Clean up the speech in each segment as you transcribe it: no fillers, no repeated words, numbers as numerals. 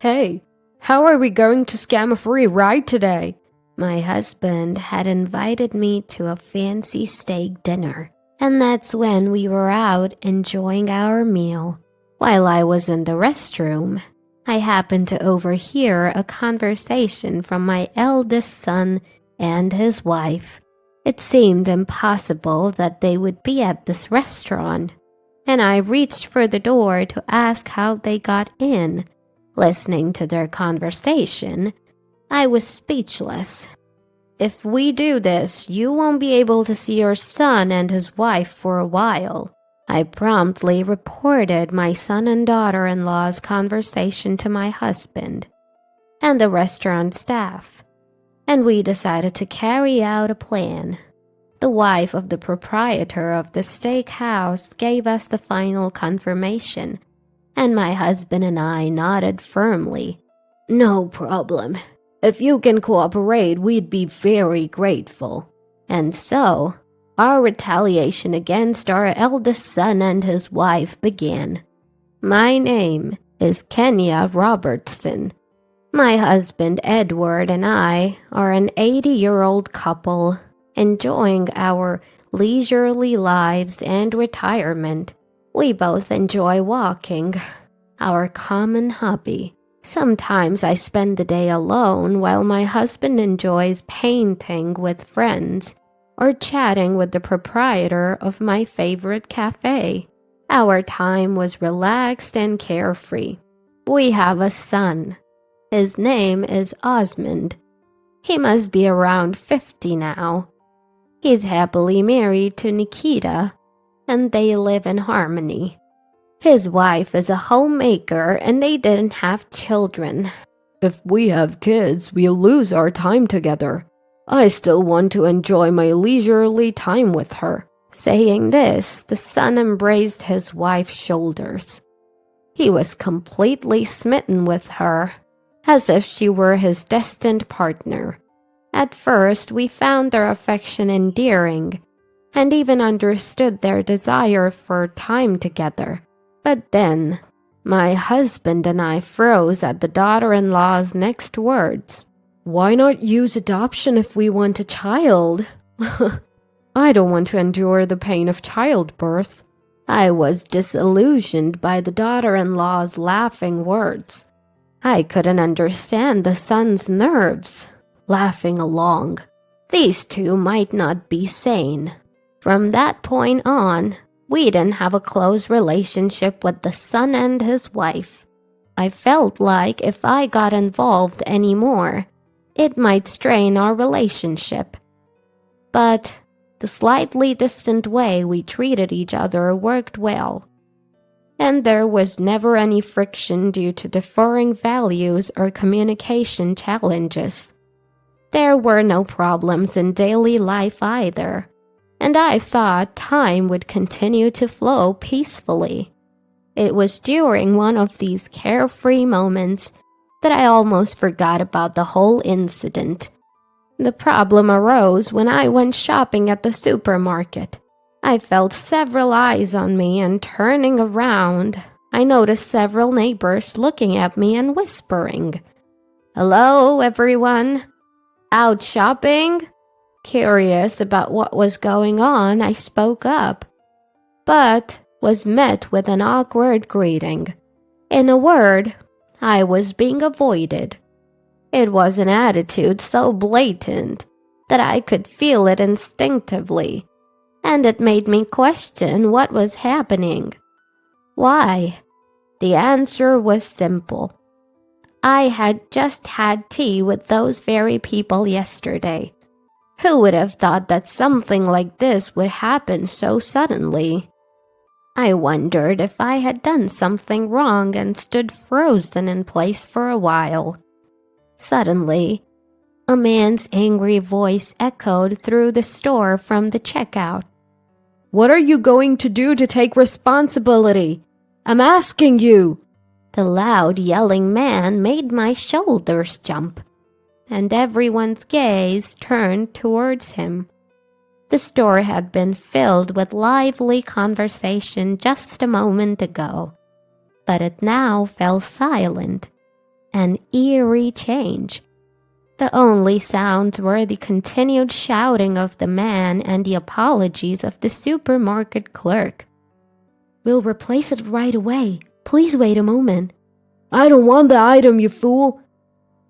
Hey, how are we going to scam a free ride today? My husband had invited me to a fancy steak dinner, and that's when we were out enjoying our meal. While I was in the restroom, I happened to overhear a conversation from my eldest son and his wife. It seemed impossible that they would be at this restaurant, and I reached for the door to ask how they got in. Listening to their conversation, I was speechless. "If we do this, you won't be able to see your son and his wife for a while." I promptly reported my son and daughter-in-law's conversation to my husband and the restaurant staff, and we decided to carry out a plan. The wife of the proprietor of the steakhouse gave us the final confirmation, and my husband and I nodded firmly. "No problem. If you can cooperate, we'd be very grateful." And so, our retaliation against our eldest son and his wife began. My name is Kenya Robertson. My husband Edward and I are an 80-year-old couple enjoying our leisurely lives and retirement. We both enjoy walking, our common hobby. Sometimes I spend the day alone while my husband enjoys painting with friends or chatting with the proprietor of my favorite cafe. Our time was relaxed and carefree. We have a son. His name is Osmond. He must be around 50 now. He's happily married to Nikita, and they live in harmony. His wife is a homemaker, and they didn't have children. "If we have kids, we'll lose our time together. I still want to enjoy my leisurely time with her." Saying this, the son embraced his wife's shoulders. He was completely smitten with her, as if she were his destined partner. At first, we found their affection endearing, and even understood their desire for time together. But then, my husband and I froze at the daughter-in-law's next words. "Why not use adoption if we want a child?" "I don't want to endure the pain of childbirth." I was disillusioned by the daughter-in-law's laughing words. I couldn't understand the son's nerves. Laughing along, these two might not be sane. From that point on, we didn't have a close relationship with the son and his wife. I felt like if I got involved anymore, it might strain our relationship. But the slightly distant way we treated each other worked well, and there was never any friction due to differing values or communication challenges. There were no problems in daily life either, and I thought time would continue to flow peacefully. It was during one of these carefree moments that I almost forgot about the whole incident. The problem arose when I went shopping at the supermarket. I felt several eyes on me, and turning around, I noticed several neighbors looking at me and whispering, "Hello, everyone. Out shopping?" Curious about what was going on, I spoke up, but was met with an awkward greeting. In a word, I was being avoided. It was an attitude so blatant that I could feel it instinctively, and it made me question what was happening. Why? The answer was simple. I had just had tea with those very people yesterday. Who would have thought that something like this would happen so suddenly? I wondered if I had done something wrong and stood frozen in place for a while. Suddenly, a man's angry voice echoed through the store from the checkout. "What are you going to do to take responsibility? I'm asking you." The loud yelling man made my shoulders jump, and everyone's gaze turned towards him. The store had been filled with lively conversation just a moment ago, but it now fell silent. An eerie change. The only sounds were the continued shouting of the man and the apologies of the supermarket clerk. We'll replace it right away. Please wait a moment. I don't want the item, you fool.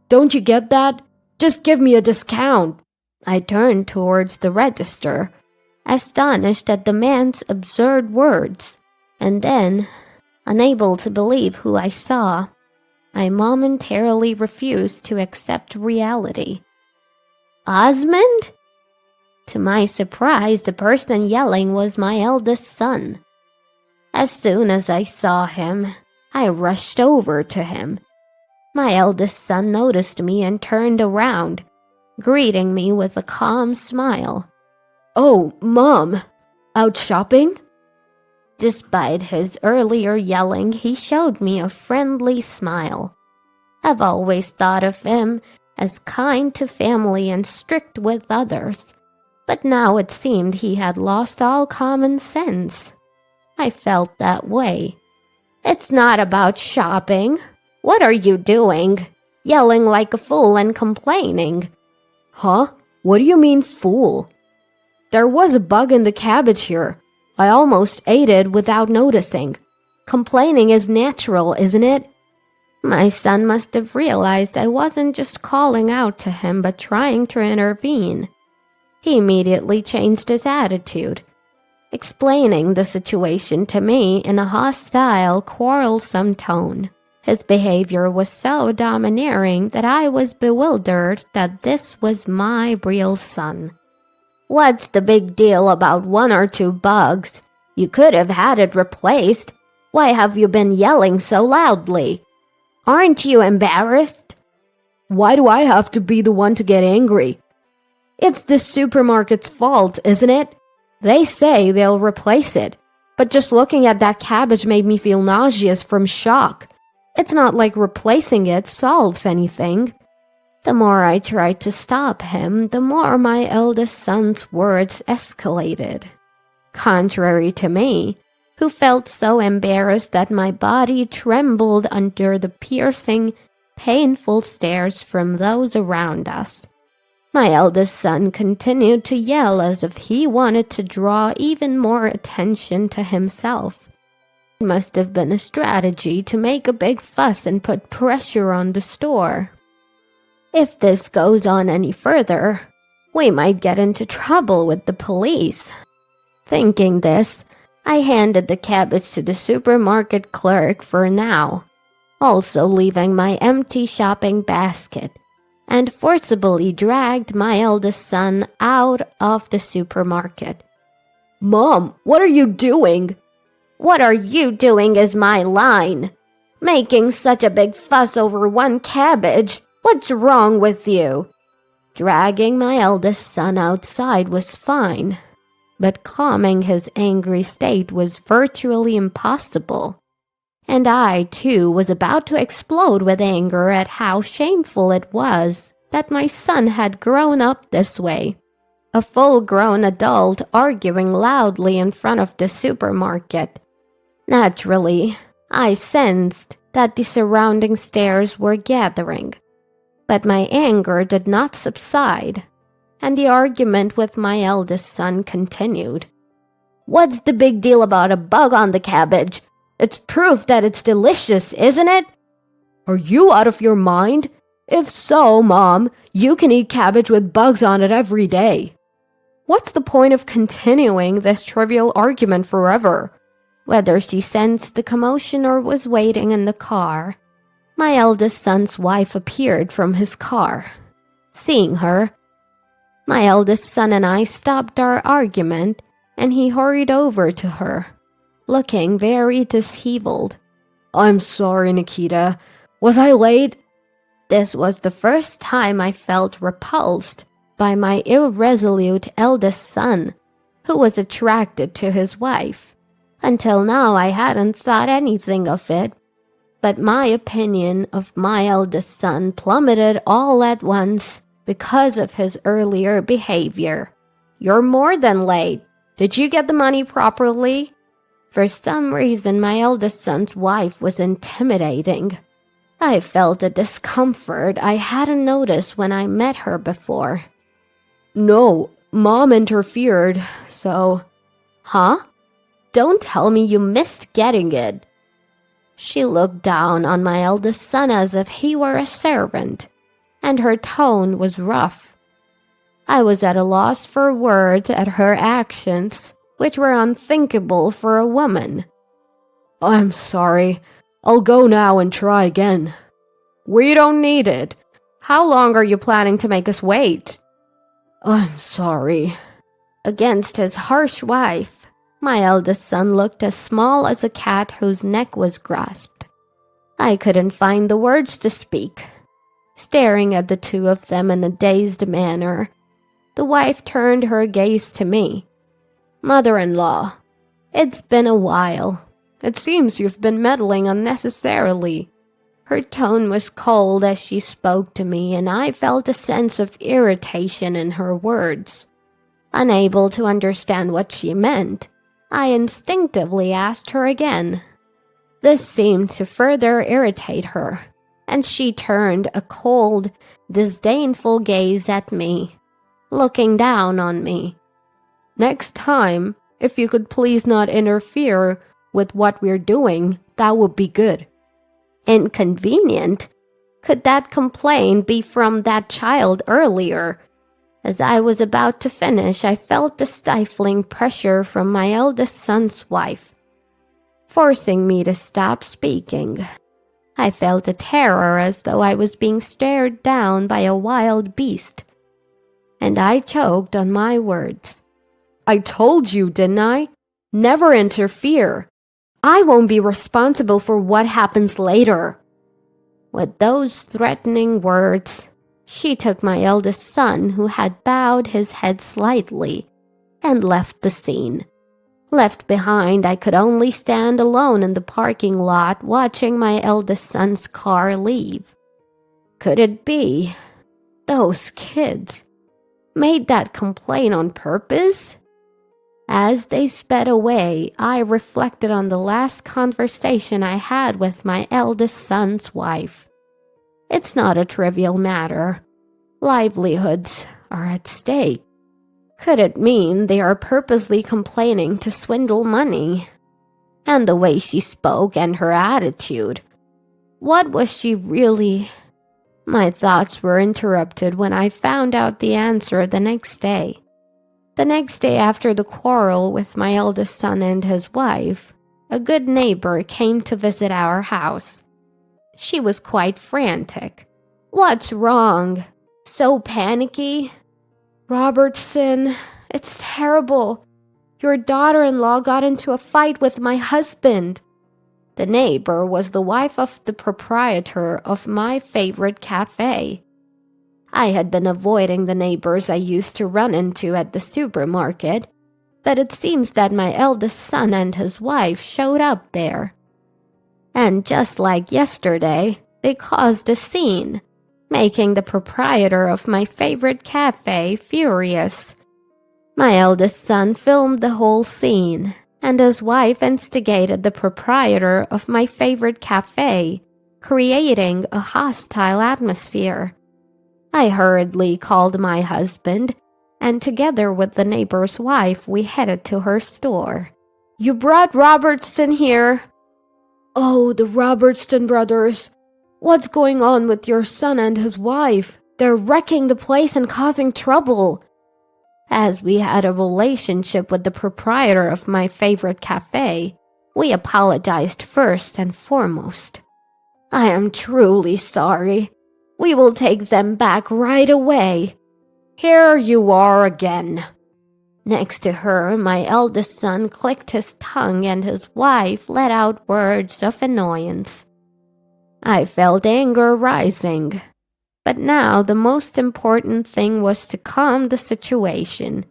Don't you get that? Just give me a discount. I turned towards the register, astonished at the man's absurd words, and then, unable to believe who I saw, I momentarily refused to accept reality. Osmond? To my surprise, the person yelling was my eldest son. As soon as I saw him, I rushed over to him. My eldest son noticed me and turned around, greeting me with a calm smile. Oh, Mom, out shopping? Despite his earlier yelling, he showed me a friendly smile. I've always thought of him as kind to family and strict with others, but now it seemed he had lost all common sense. I felt that way. It's not about shopping. What are you doing? Yelling like a fool and complaining. Huh? What do you mean, fool? There was a bug in the cabbage here. I almost ate it without noticing. Complaining is natural, isn't it? My son must have realized I wasn't just calling out to him but trying to intervene. He immediately changed his attitude, explaining the situation to me in a hostile, quarrelsome tone. His behavior was so domineering that I was bewildered that this was my real son. What's the big deal about 1 or 2 bugs? You could have had it replaced. Why have you been yelling so loudly? Aren't you embarrassed? Why do I have to be the one to get angry? It's the supermarket's fault, isn't it? They say they'll replace it, but just looking at that cabbage made me feel nauseous from shock. It's not like replacing it solves anything. The more I tried to stop him, the more my eldest son's words escalated. Contrary to me, who felt so embarrassed that my body trembled under the piercing, painful stares from those around us, my eldest son continued to yell as if he wanted to draw even more attention to himself. It must have been a strategy to make a big fuss and put pressure on the store. If this goes on any further, we might get into trouble with the police. Thinking this, I handed the cabbage to the supermarket clerk for now, also leaving my empty shopping basket, and forcibly dragged my eldest son out of the supermarket. Mom, what are you doing? What are you doing is my line. Making such a big fuss over 1 cabbage. What's wrong with you? Dragging my eldest son outside was fine, but calming his angry state was virtually impossible. And I, too, was about to explode with anger at how shameful it was that my son had grown up this way. A full-grown adult arguing loudly in front of the supermarket. Naturally, I sensed that the surrounding stares were gathering. But my anger did not subside, and the argument with my eldest son continued. What's the big deal about a bug on the cabbage? It's proof that it's delicious, isn't it? Are you out of your mind? If so, Mom, you can eat cabbage with bugs on it every day. What's the point of continuing this trivial argument forever? Whether she sensed the commotion or was waiting in the car, my eldest son's wife appeared from his car. Seeing her, my eldest son and I stopped our argument, and he hurried over to her, looking very disheveled. I'm sorry, Nikita. Was I late? This was the first time I felt repulsed by my irresolute eldest son, who was attracted to his wife. Until now, I hadn't thought anything of it, but my opinion of my eldest son plummeted all at once because of his earlier behavior. You're more than late. Did you get the money properly? For some reason, my eldest son's wife was intimidating. I felt a discomfort I hadn't noticed when I met her before. No, Mom interfered, so... Huh? Don't tell me you missed getting it. She looked down on my eldest son as if he were a servant, and her tone was rough. I was at a loss for words at her actions, which were unthinkable for a woman. I'm sorry. I'll go now and try again. We don't need it. How long are you planning to make us wait? I'm sorry. Against his harsh wife, my eldest son looked as small as a cat whose neck was grasped. I couldn't find the words to speak. Staring at the two of them in a dazed manner, the wife turned her gaze to me. Mother-in-law, it's been a while. It seems you've been meddling unnecessarily. Her tone was cold as she spoke to me, and I felt a sense of irritation in her words. Unable to understand what she meant, I instinctively asked her again. This seemed to further irritate her, and she turned a cold, disdainful gaze at me, looking down on me. Next time, if you could please not interfere with what we're doing, that would be good. Inconvenient? Could that complaint be from that child earlier? As I was about to finish, I felt the stifling pressure from my eldest son's wife, forcing me to stop speaking. I felt a terror as though I was being stared down by a wild beast, and I choked on my words. I told you, didn't I? Never interfere. I won't be responsible for what happens later. With those threatening words, she took my eldest son, who had bowed his head slightly, and left the scene. Left behind, I could only stand alone in the parking lot watching my eldest son's car leave. Could it be those kids made that complaint on purpose? As they sped away, I reflected on the last conversation I had with my eldest son's wife. It's not a trivial matter. Livelihoods are at stake. Could it mean they are purposely complaining to swindle money? And the way she spoke and her attitude. What was she really? My thoughts were interrupted when I found out the answer the next day. The next day after the quarrel with my eldest son and his wife, a good neighbor came to visit our house. She was quite frantic. What's wrong? So panicky? Robertson, it's terrible. Your daughter-in-law got into a fight with my husband. The neighbor was the wife of the proprietor of my favorite cafe. I had been avoiding the neighbors I used to run into at the supermarket, but it seems that my eldest son and his wife showed up there. And just like yesterday, they caused a scene, making the proprietor of my favorite cafe furious. My eldest son filmed the whole scene, and his wife instigated the proprietor of my favorite cafe, creating a hostile atmosphere. I hurriedly called my husband, and together with the neighbor's wife, we headed to her store. You brought Robertson here. Oh, the Robertson brothers. What's going on with your son and his wife? They're wrecking the place and causing trouble. As we had a relationship with the proprietor of my favorite cafe, we apologized first and foremost. I am truly sorry. We will take them back right away. Here you are again. Next to her, my eldest son clicked his tongue and his wife let out words of annoyance. I felt anger rising, but now the most important thing was to calm the situation.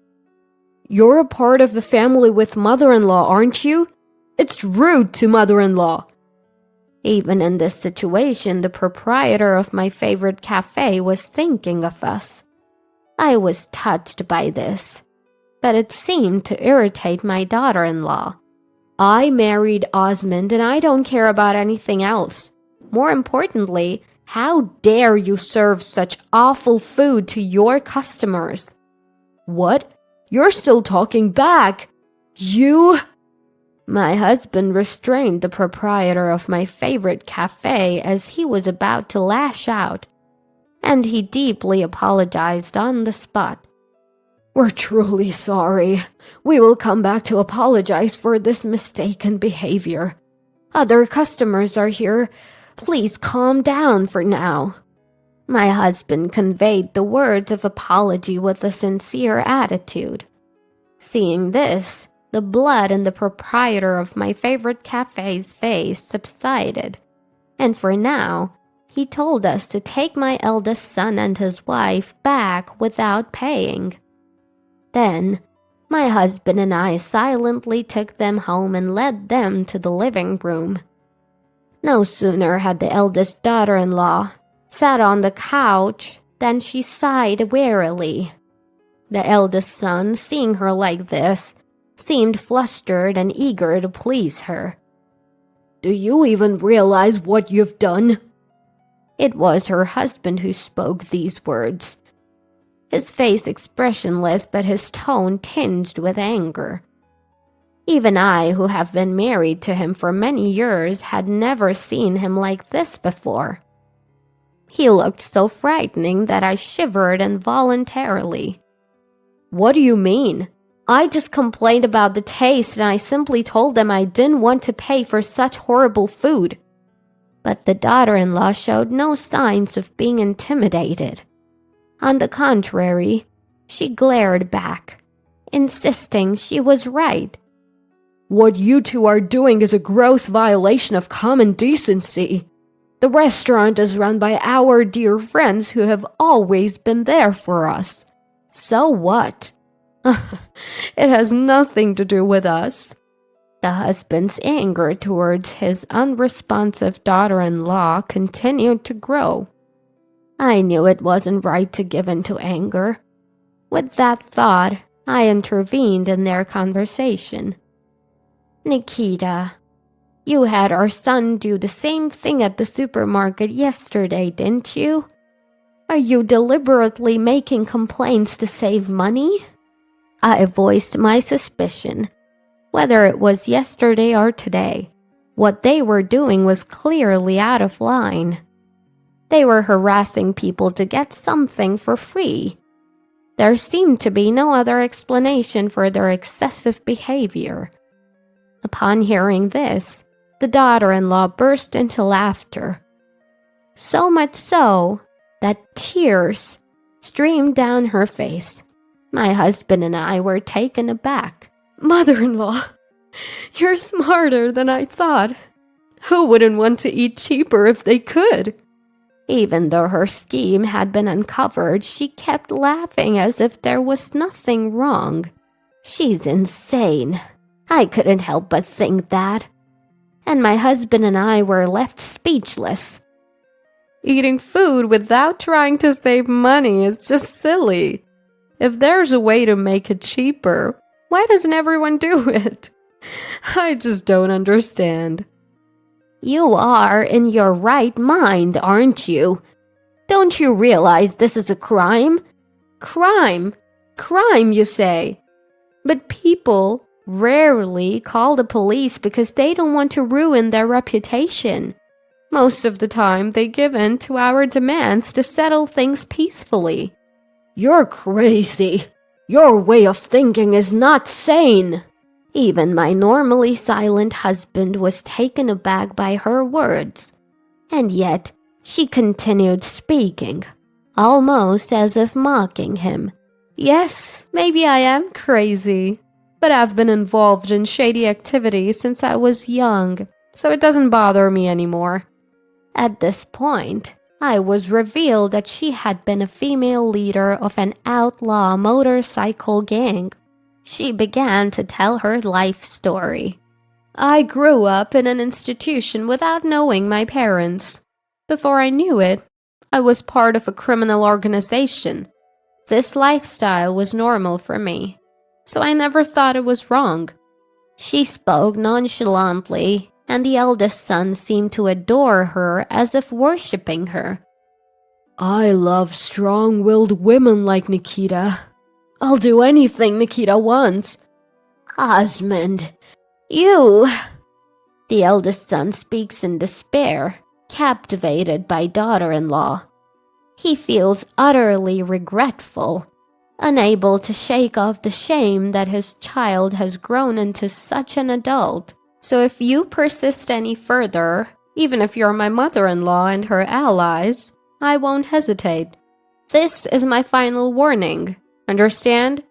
You're a part of the family with mother-in-law, aren't you? It's rude to mother-in-law. Even in this situation, the proprietor of my favorite cafe was thinking of us. I was touched by this, but it seemed to irritate my daughter-in-law. I married Osmond and I don't care about anything else. More importantly, how dare you serve such awful food to your customers? What? You're still talking back? You? My husband restrained the proprietor of my favorite cafe as he was about to lash out, and he deeply apologized on the spot. We're truly sorry. We will come back to apologize for this mistaken behavior. Other customers are here. Please calm down for now. My husband conveyed the words of apology with a sincere attitude. Seeing this, the blood in the proprietor of my favorite cafe's face subsided, and for now, he told us to take my eldest son and his wife back without paying. Then, my husband and I silently took them home and led them to the living room. No sooner had the eldest daughter-in-law sat on the couch than she sighed wearily. The eldest son, seeing her like this, seemed flustered and eager to please her. Do you even realize what you've done? It was her husband who spoke these words, his face expressionless but his tone tinged with anger. Even I, who have been married to him for many years, had never seen him like this before. He looked so frightening that I shivered involuntarily. What do you mean? I just complained about the taste and I simply told them I didn't want to pay for such horrible food. But the daughter-in-law showed no signs of being intimidated. On the contrary, she glared back, insisting she was right. What you two are doing is a gross violation of common decency. The restaurant is run by our dear friends who have always been there for us. So what? It has nothing to do with us. The husband's anger towards his unresponsive daughter-in-law continued to grow. I knew it wasn't right to give in to anger. With that thought, I intervened in their conversation. Nikita, you had our son do the same thing at the supermarket yesterday, didn't you? Are you deliberately making complaints to save money? I voiced my suspicion. Whether it was yesterday or today, what they were doing was clearly out of line. They were harassing people to get something for free. There seemed to be no other explanation for their excessive behavior. Upon hearing this, the daughter-in-law burst into laughter. So much so that tears streamed down her face. My husband and I were taken aback. Mother-in-law, you're smarter than I thought. Who wouldn't want to eat cheaper if they could? Even though her scheme had been uncovered, she kept laughing as if there was nothing wrong. She's insane. I couldn't help but think that. And my husband and I were left speechless. Eating food without trying to save money is just silly. If there's a way to make it cheaper, why doesn't everyone do it? I just don't understand. You are in your right mind, aren't you? Don't you realize this is a crime? Crime? Crime, you say? But people rarely call the police because they don't want to ruin their reputation. Most of the time, they give in to our demands to settle things peacefully. You're crazy. Your way of thinking is not sane. Even my normally silent husband was taken aback by her words. And yet, she continued speaking, almost as if mocking him. Yes, maybe I am crazy, but I've been involved in shady activities since I was young, so it doesn't bother me anymore. At this point, I was revealed that she had been a female leader of an outlaw motorcycle gang. She began to tell her life story. I grew up in an institution without knowing my parents. Before I knew it, I was part of a criminal organization. This lifestyle was normal for me, so I never thought it was wrong. She spoke nonchalantly and the eldest son seemed to adore her as if worshipping her. I love strong-willed women like Nikita. I'll do anything Nikita wants. Osmond, you... The eldest son speaks in despair, captivated by daughter-in-law. He feels utterly regretful, unable to shake off the shame that his child has grown into such an adult. So if you persist any further, even if you're my mother-in-law and her allies, I won't hesitate. This is my final warning. Understand?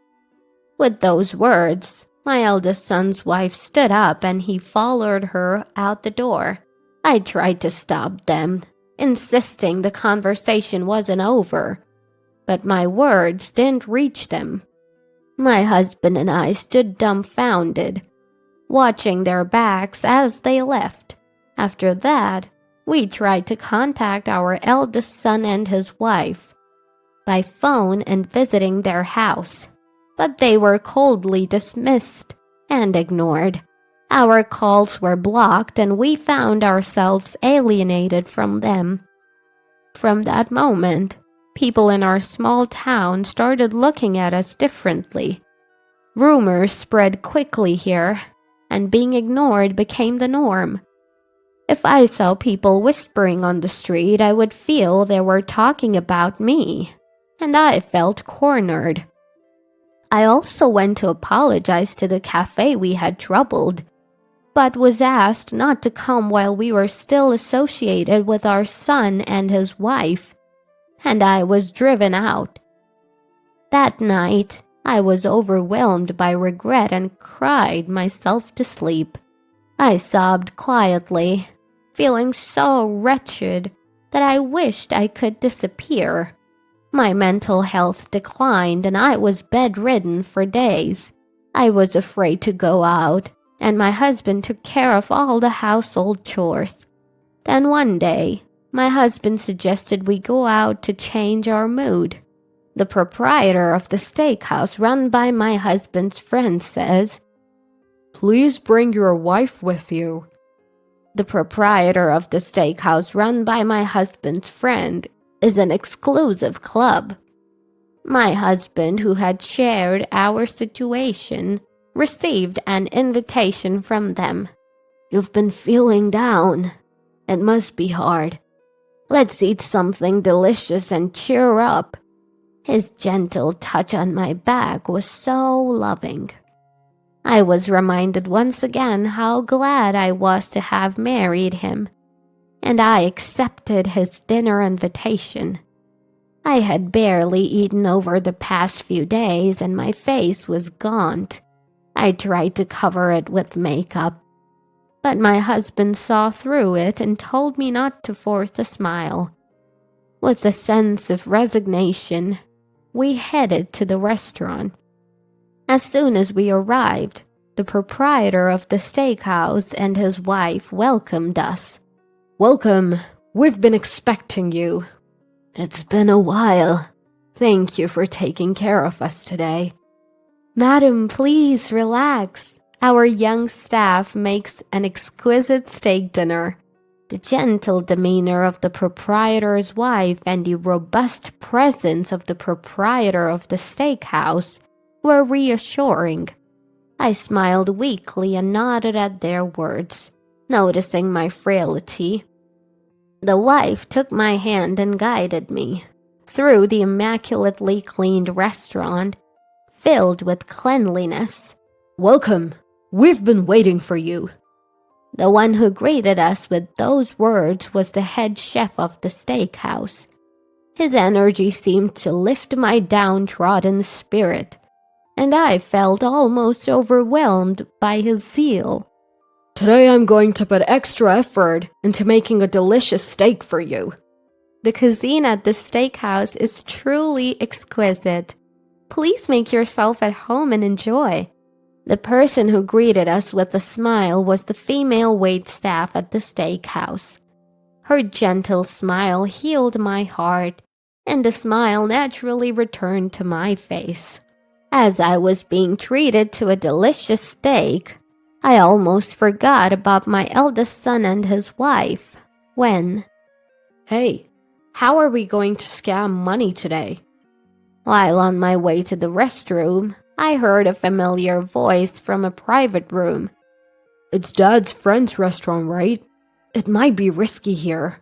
With those words, my eldest son's wife stood up and he followed her out the door. I tried to stop them, insisting the conversation wasn't over, but my words didn't reach them. My husband and I stood dumbfounded, watching their backs as they left. After that, we tried to contact our eldest son and his wife by phone and visiting their house, but they were coldly dismissed and ignored. Our calls were blocked and we found ourselves alienated from them. From that moment, people in our small town started looking at us differently. Rumors spread quickly here, and being ignored became the norm. If I saw people whispering on the street, I would feel they were talking about me, and I felt cornered. I also went to apologize to the cafe we had troubled, but was asked not to come while we were still associated with our son and his wife, and I was driven out. That night, I was overwhelmed by regret and cried myself to sleep. I sobbed quietly, feeling so wretched that I wished I could disappear. My mental health declined and I was bedridden for days. I was afraid to go out, and my husband took care of all the household chores. Then one day, my husband suggested we go out to change our mood. The proprietor of the steakhouse run by my husband's friend says, "Please bring your wife with you." The proprietor of the steakhouse run by my husband's friend is an exclusive club. My husband, who had shared our situation, received an invitation from them. "You've been feeling down. It must be hard. Let's eat something delicious and cheer up." His gentle touch on my back was so loving. I was reminded once again how glad I was to have married him, and I accepted his dinner invitation. I had barely eaten over the past few days and my face was gaunt. I tried to cover it with makeup, but my husband saw through it and told me not to force a smile. With a sense of resignation, we headed to the restaurant. As soon as we arrived, the proprietor of the steakhouse and his wife welcomed us. "Welcome. We've been expecting you." "It's been a while. Thank you for taking care of us today." Madam, please relax. Our young staff makes an exquisite steak dinner. The gentle demeanor of the proprietor's wife and the robust presence of the proprietor of the steakhouse were reassuring. I smiled weakly and nodded at their words, noticing my frailty. The wife took my hand and guided me through the immaculately cleaned restaurant, filled with cleanliness. "Welcome. We've been waiting for you." The one who greeted us with those words was the head chef of the steakhouse. His energy seemed to lift my downtrodden spirit, and I felt almost overwhelmed by his zeal. "Today I'm going to put extra effort into making a delicious steak for you." The cuisine at the steakhouse is truly exquisite. Please make yourself at home and enjoy. The person who greeted us with a smile was the female waitstaff at the steakhouse. Her gentle smile healed my heart, and the smile naturally returned to my face. As I was being treated to a delicious steak, I almost forgot about my eldest son and his wife when, Hey, how are we going to scam money today? while on my way to the restroom, I heard a familiar voice from a private room. It's Dad's friend's restaurant, right? It might be risky here.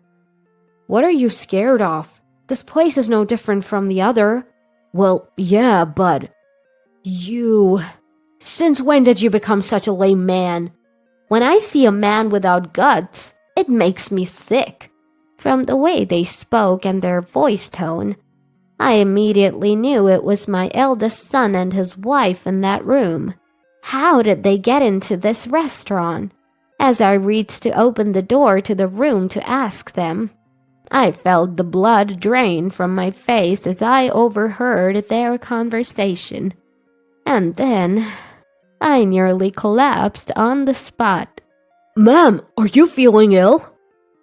What are you scared of? This place is no different from the other. Well, yeah, but... Since when did you become such a lame man? When I see a man without guts, it makes me sick. From the way they spoke and their voice tone, I immediately knew it was my eldest son and his wife in that room. How did they get into this restaurant? As I reached to open the door to the room to ask them, I felt the blood drain from my face as I overheard their conversation. And then, I nearly collapsed on the spot. Ma'am, are you feeling ill?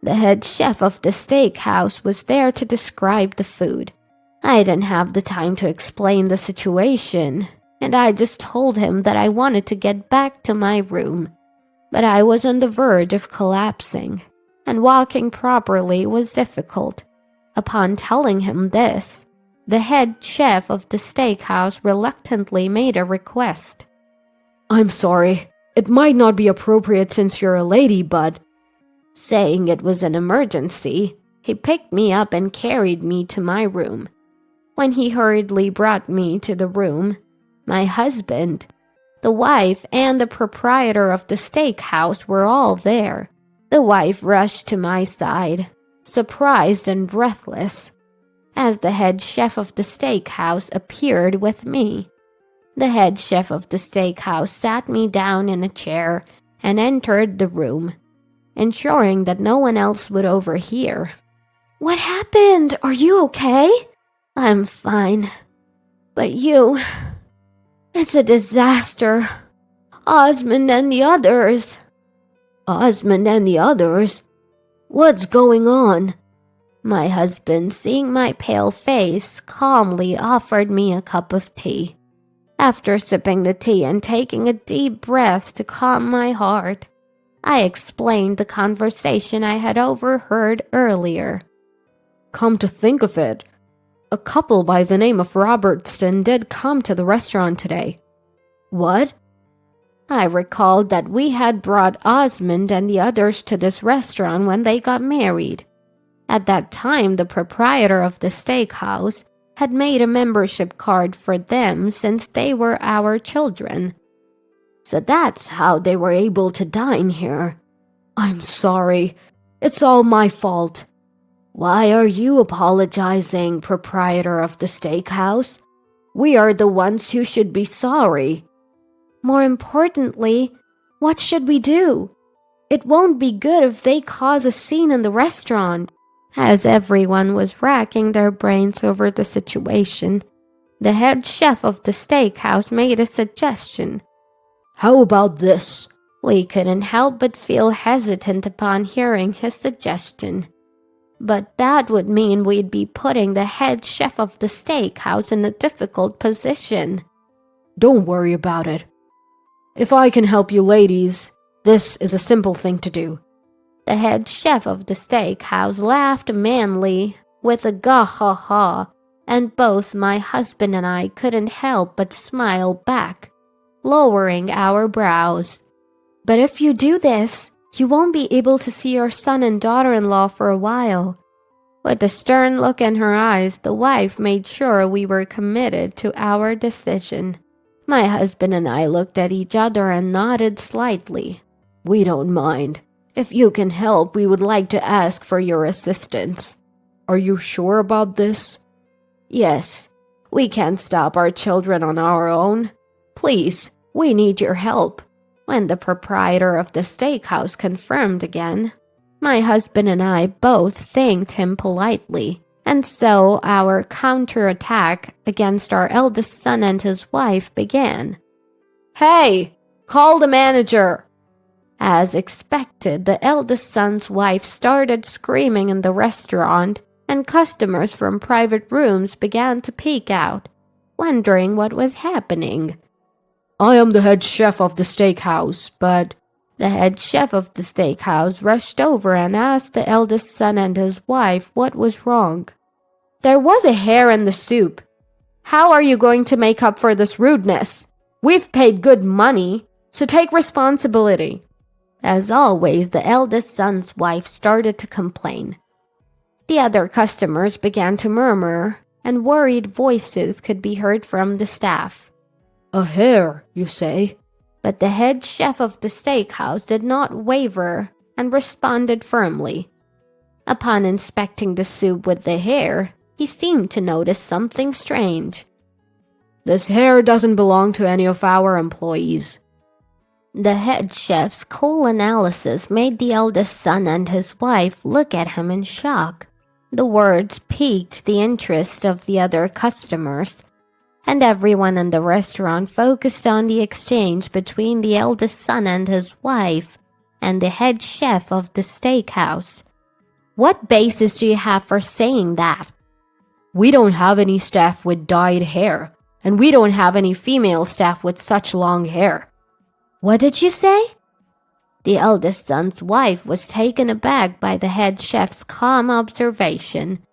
The head chef of the steakhouse was there to describe the food. I didn't have the time to explain the situation, and I just told him that I wanted to get back to my room. But I was on the verge of collapsing, and walking properly was difficult. Upon telling him this, the head chef of the steakhouse reluctantly made a request. I'm sorry. It might not be appropriate since you're a lady, but... Saying it was an emergency, he picked me up and carried me to my room. When he hurriedly brought me to the room, my husband, the wife, and the proprietor of the steakhouse were all there. The wife rushed to my side, surprised and breathless, as the head chef of the steakhouse appeared with me. The head chef of the steakhouse sat me down in a chair and entered the room, ensuring that no one else would overhear. What happened? Are you okay? I'm fine. But It's a disaster. Osmond and the others. Osmond and the others? What's going on? My husband, seeing my pale face, calmly offered me a cup of tea. After sipping the tea and taking a deep breath to calm my heart, I explained the conversation I had overheard earlier. Come to think of it, a couple by the name of Robertson did come to the restaurant today. What? I recalled that we had brought Osmond and the others to this restaurant when they got married. At that time, the proprietor of the steakhouse had made a membership card for them since they were our children. So that's how they were able to dine here. I'm sorry. It's all my fault. Why are you apologizing, proprietor of the steakhouse? We are the ones who should be sorry. More importantly, what should we do? It won't be good if they cause a scene in the restaurant. As everyone was racking their brains over the situation, the head chef of the steakhouse made a suggestion. How about this? We couldn't help but feel hesitant upon hearing his suggestion. But that would mean we'd be putting the head chef of the steakhouse in a difficult position. Don't worry about it. If I can help you ladies, this is a simple thing to do. The head chef of the steakhouse laughed manly with a gah-ha-ha, and both my husband and I couldn't help but smile back, lowering our brows. But if you do this, you won't be able to see your son and daughter-in-law for a while. With a stern look in her eyes, the wife made sure we were committed to our decision. My husband and I looked at each other and nodded slightly. We don't mind. If you can help, we would like to ask for your assistance. Are you sure about this? Yes. We can't stop our children on our own. Please, we need your help. When the proprietor of the steakhouse confirmed again, my husband and I both thanked him politely, and so our counterattack against our eldest son and his wife began. Hey, call the manager! As expected, the eldest son's wife started screaming in the restaurant, and customers from private rooms began to peek out, wondering what was happening. I am the head chef of the steakhouse, but The head chef of the steakhouse rushed over and asked the eldest son and his wife what was wrong. There was a hair in the soup. How are you going to make up for this rudeness? We've paid good money, so take responsibility. As always, the eldest son's wife started to complain. The other customers began to murmur, and worried voices could be heard from the staff. a hair, you say? But the head chef of the steakhouse did not waver and responded firmly. Upon inspecting the soup with the hair, he seemed to notice something strange. This hair doesn't belong to any of our employees. The head chef's cool analysis made the eldest son and his wife look at him in shock. The words piqued the interest of the other customers, and everyone in the restaurant focused on the exchange between the eldest son and his wife and the head chef of the steakhouse. What basis do you have for saying that? We don't have any staff with dyed hair, and we don't have any female staff with such long hair. What did you say? The eldest son's wife was taken aback by the head chef's calm observation,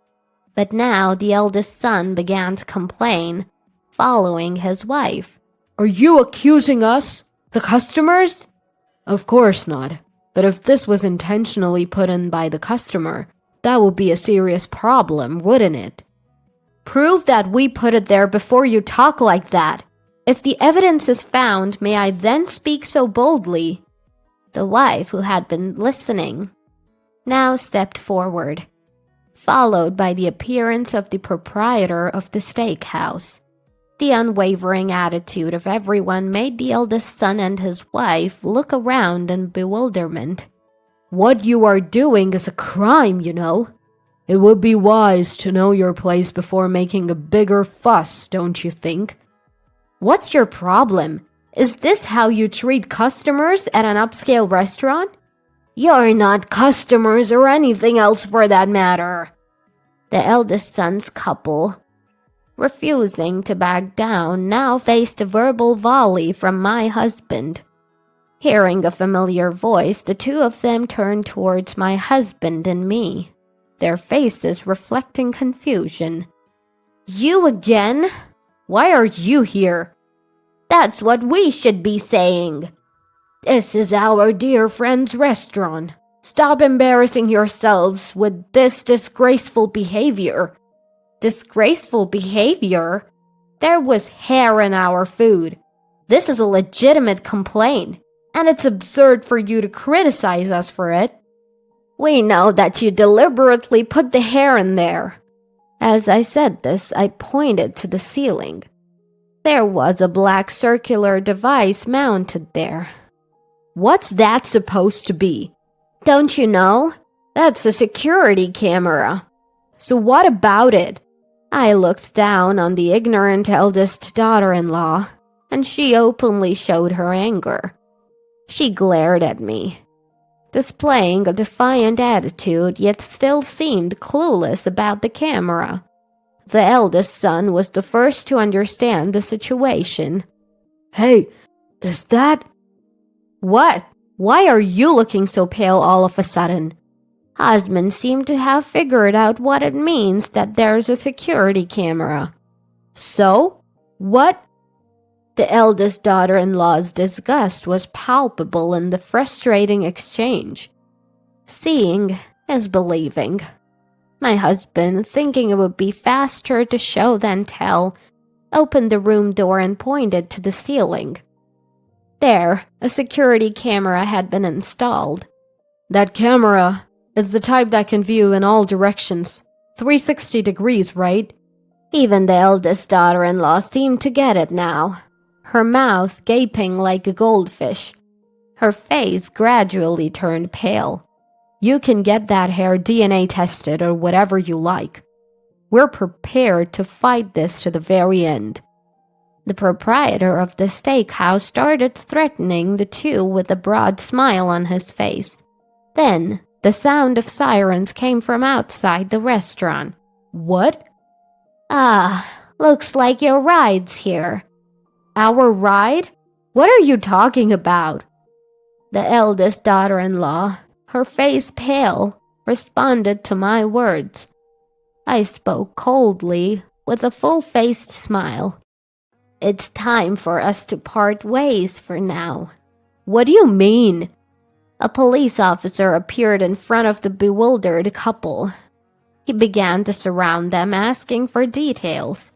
but now the eldest son began to complain, following his wife. Are you accusing us, the customers? Of course not. But if this was intentionally put in by the customer, that would be a serious problem, wouldn't it? Prove that we put it there before you talk like that. If the evidence is found, may I then speak so boldly? The wife, who had been listening, now stepped forward, followed by the appearance of the proprietor of the steakhouse. The unwavering attitude of everyone made the eldest son and his wife look around in bewilderment. What you are doing is a crime, you know. It would be wise to know your place before making a bigger fuss, don't you think? What's your problem? Is this how you treat customers at an upscale restaurant? You're not customers or anything else for that matter. The eldest son's couple, refusing to back down, now faced a verbal volley from my husband. Hearing a familiar voice, the two of them turned towards my husband and me, their faces reflecting confusion. You again? Why are you here? That's what we should be saying. This is our dear friend's restaurant. Stop embarrassing yourselves with this disgraceful behavior. Disgraceful behavior? There was hair in our food. This is a legitimate complaint, and it's absurd for you to criticize us for it. We know that you deliberately put the hair in there. As I said this, I pointed to the ceiling. There was a black circular device mounted there. What's that supposed to be? Don't you know? That's a security camera. So what about it? I looked down on the ignorant eldest daughter-in-law, and she openly showed her anger. She glared at me, displaying a defiant attitude, yet still seemed clueless about the camera. The eldest son was the first to understand the situation. Hey, is that... What? Why are you looking so pale all of a sudden? Husband seemed to have figured out what it means that there's a security camera. So? What? The eldest daughter-in-law's disgust was palpable in the frustrating exchange. Seeing is believing. My husband, thinking it would be faster to show than tell, opened the room door and pointed to the ceiling. There, a security camera had been installed. That camera is the type that can view in all directions. 360 degrees, right? Even the eldest daughter-in-law seemed to get it now, her mouth gaping like a goldfish. Her face gradually turned pale. You can get that hair DNA tested or whatever you like. We're prepared to fight this to the very end. The proprietor of the steakhouse started threatening the two with a broad smile on his face. Then, the sound of sirens came from outside the restaurant. What? Ah, looks like your ride's here. Our ride? What are you talking about? The eldest daughter-in-law, her face pale, responded to my words. I spoke coldly, with a full-faced smile. It's time for us to part ways for now. What do you mean? A police officer appeared in front of the bewildered couple. He began to surround them, asking for details.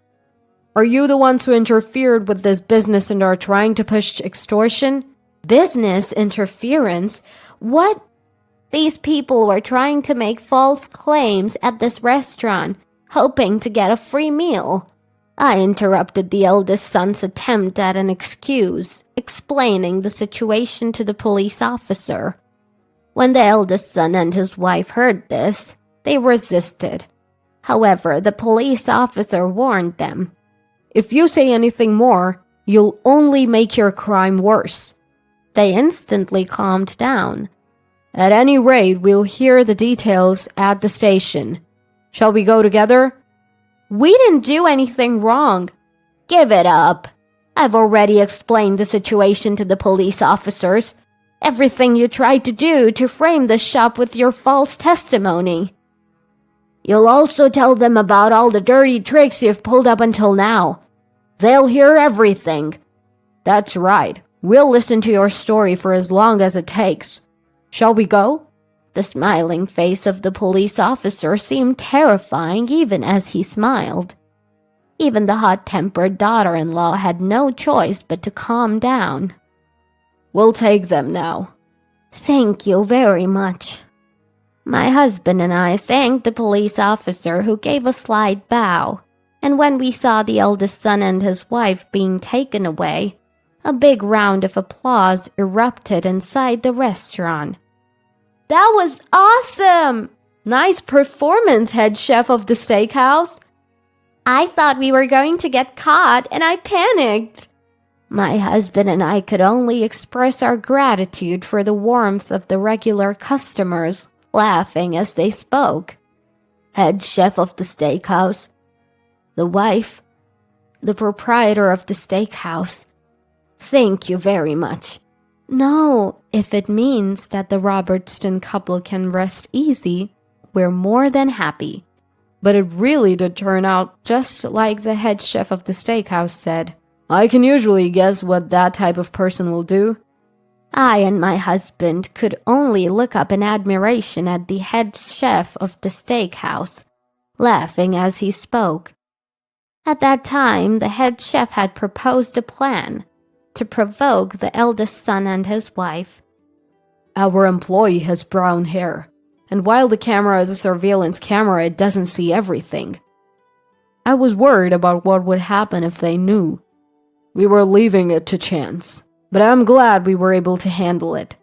Are you the ones who interfered with this business and are trying to push extortion? Business interference? What? These people were trying to make false claims at this restaurant, hoping to get a free meal. I interrupted the eldest son's attempt at an excuse, explaining the situation to the police officer. When the eldest son and his wife heard this, they resisted. However, the police officer warned them. If you say anything more, you'll only make your crime worse. They instantly calmed down. At any rate, we'll hear the details at the station. Shall we go together? We didn't do anything wrong. Give it up. I've already explained the situation to the police officers. Everything you tried to do to frame the shop with your false testimony. You'll also tell them about all the dirty tricks you've pulled up until now. They'll hear everything. That's right. We'll listen to your story for as long as it takes. Shall we go? The smiling face of the police officer seemed terrifying even as he smiled. Even the hot-tempered daughter-in-law had no choice but to calm down. We'll take them now. Thank you very much. My husband and I thanked the police officer, who gave a slight bow, and when we saw the eldest son and his wife being taken away, a big round of applause erupted inside the restaurant. That was awesome! Nice performance, head chef of the steakhouse. I thought we were going to get caught and I panicked. My husband and I could only express our gratitude for the warmth of the regular customers, laughing as they spoke. Head chef of the steakhouse. The wife. The proprietor of the steakhouse. Thank you very much. No, if it means that the Robertson couple can rest easy, we're more than happy. But it really did turn out just like the head chef of the steakhouse said. I can usually guess what that type of person will do. I and my husband could only look up in admiration at the head chef of the steakhouse, laughing as he spoke. At that time, the head chef had proposed a plan to provoke the eldest son and his wife. Our employee has brown hair, and while the camera is a surveillance camera, it doesn't see everything. I was worried about what would happen if they knew. We were leaving it to chance, but I'm glad we were able to handle it.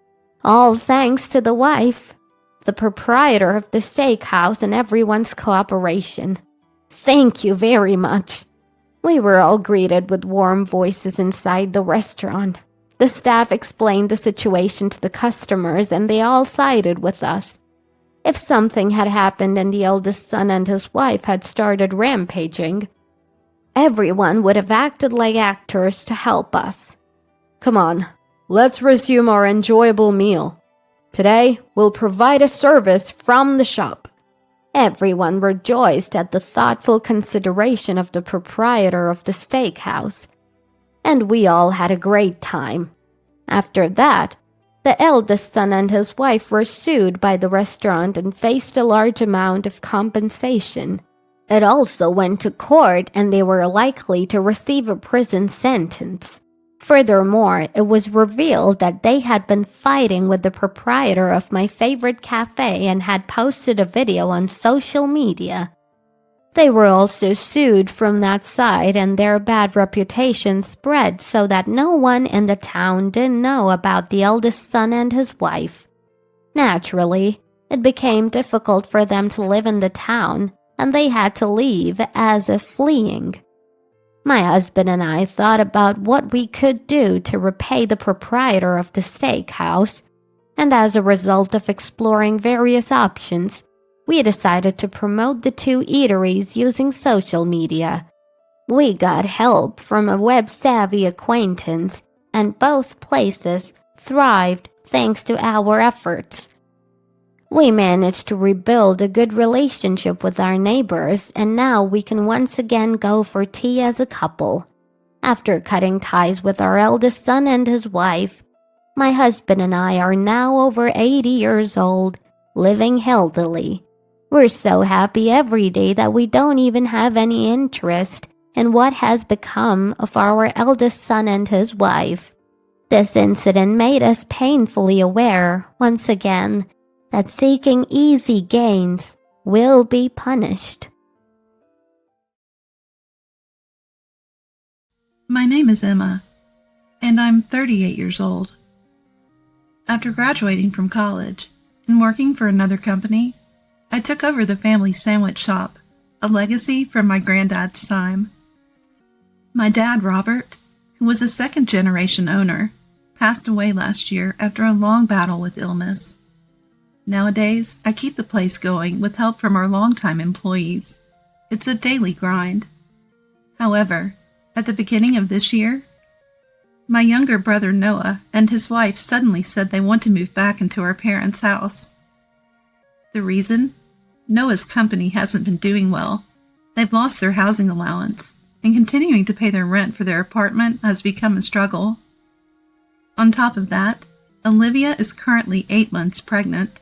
All thanks to the wife, the proprietor of the steakhouse, and everyone's cooperation. Thank you very much. We were all greeted with warm voices inside the restaurant. The staff explained the situation to the customers, and they all sided with us. If something had happened and the eldest son and his wife had started rampaging, everyone would have acted like actors to help us. Come on, let's resume our enjoyable meal. Today, we'll provide a service from the shop. Everyone rejoiced at the thoughtful consideration of the proprietor of the steakhouse, and we all had a great time. After that, the eldest son and his wife were sued by the restaurant and faced a large amount of compensation. It also went to court, and they were likely to receive a prison sentence. Furthermore, it was revealed that they had been fighting with the proprietor of my favorite cafe and had posted a video on social media. They were also sued from that side, and their bad reputation spread so that no one in the town didn't know about the eldest son and his wife. Naturally, it became difficult for them to live in the town, and they had to leave as if fleeing. My husband and I thought about what we could do to repay the proprietor of the steakhouse, and as a result of exploring various options, we decided to promote the two eateries using social media. We got help from a web-savvy acquaintance and both places thrived thanks to our efforts. We managed to rebuild a good relationship with our neighbors, and now we can once again go for tea as a couple. After cutting ties with our eldest son and his wife, my husband and I are now over 80 years old, living healthily. We're so happy every day that we don't even have any interest in what has become of our eldest son and his wife. This incident made us painfully aware, once again, that seeking easy gains will be punished. My name is Emma, and I'm 38 years old. After graduating from college and working for another company, I took over the family sandwich shop, a legacy from my granddad's time. My dad, Robert, who was a second-generation owner, passed away last year after a long battle with illness. Nowadays, I keep the place going with help from our longtime employees. It's a daily grind. However, at the beginning of this year, my younger brother Noah and his wife suddenly said they want to move back into our parents' house. The reason? Noah's company hasn't been doing well. They've lost their housing allowance, and continuing to pay their rent for their apartment has become a struggle. On top of that, Olivia is currently 8 months pregnant,